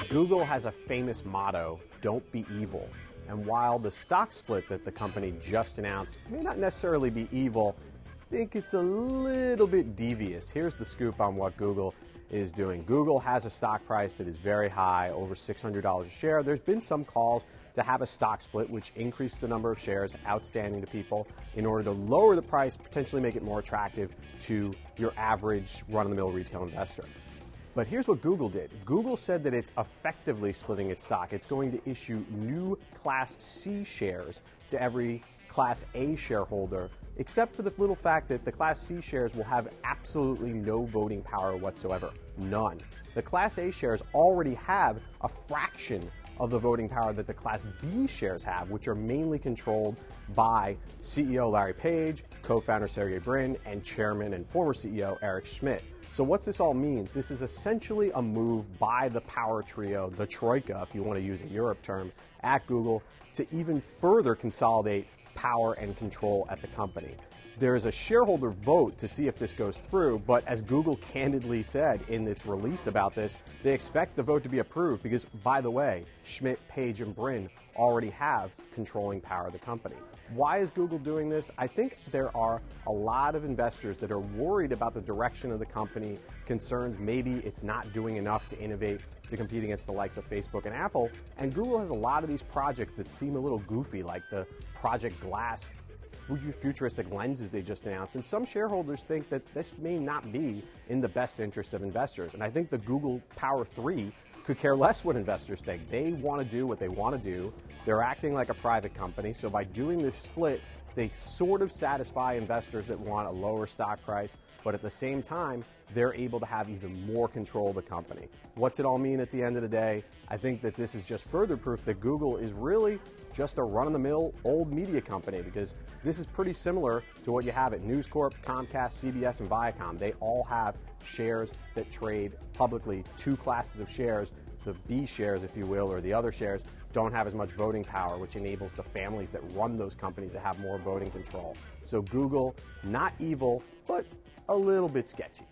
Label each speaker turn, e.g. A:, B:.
A: Google has a famous motto, "Don't be evil." And while the stock split that the company just announced may not necessarily be evil, I think it's a little bit devious. Here's the scoop on what Google is doing. Google has a stock price that is very high, over $600 a share. There's been some calls to have a stock split, which increases the number of shares outstanding to people in order to lower the price, potentially make it more attractive to your average run-of-the-mill retail investor. But here's what Google did. Google said that it's effectively splitting its stock. It's going to issue new Class C shares to every Class A shareholder, except for the little fact that the Class C shares will have absolutely no voting power whatsoever. None. The Class A shares already have a fraction of the voting power that the Class B shares have, which are mainly controlled by CEO Larry Page, co-founder Sergey Brin, and chairman and former CEO Eric Schmidt. So what's this all mean? This is essentially a move by the power trio, the troika, if you want to use a Europe term, at Google to even further consolidate power and control at the company. There is a shareholder vote to see if this goes through, but as Google candidly said in its release about this, they expect the vote to be approved because, by the way, Schmidt, Page, and Brin already have controlling power of the company. Why is Google doing this? I think there are a lot of investors that are worried about the direction of the company, concerns maybe it's not doing enough to innovate, to compete against the likes of Facebook and Apple, and Google has a lot of these projects that seem a little goofy, like the Project Glass futuristic lenses they just announced, and some shareholders think that this may not be in the best interest of investors. And I think the Google Power 3 could care less what investors think. They want to do what they want to do. They're acting like a private company, so by doing this split, they sort of satisfy investors that want a lower stock price, but at the same time, they're able to have even more control of the company. What's it all mean at the end of the day? I think that this is just further proof that Google is really just a run-of-the-mill old media company, because this is pretty similar to what you have at News Corp, Comcast, CBS, and Viacom. They all have shares that trade publicly, two classes of shares. The B shares, if you will, or the other shares, don't have as much voting power, which enables the families that run those companies to have more voting control. So Google, not evil, but a little bit sketchy.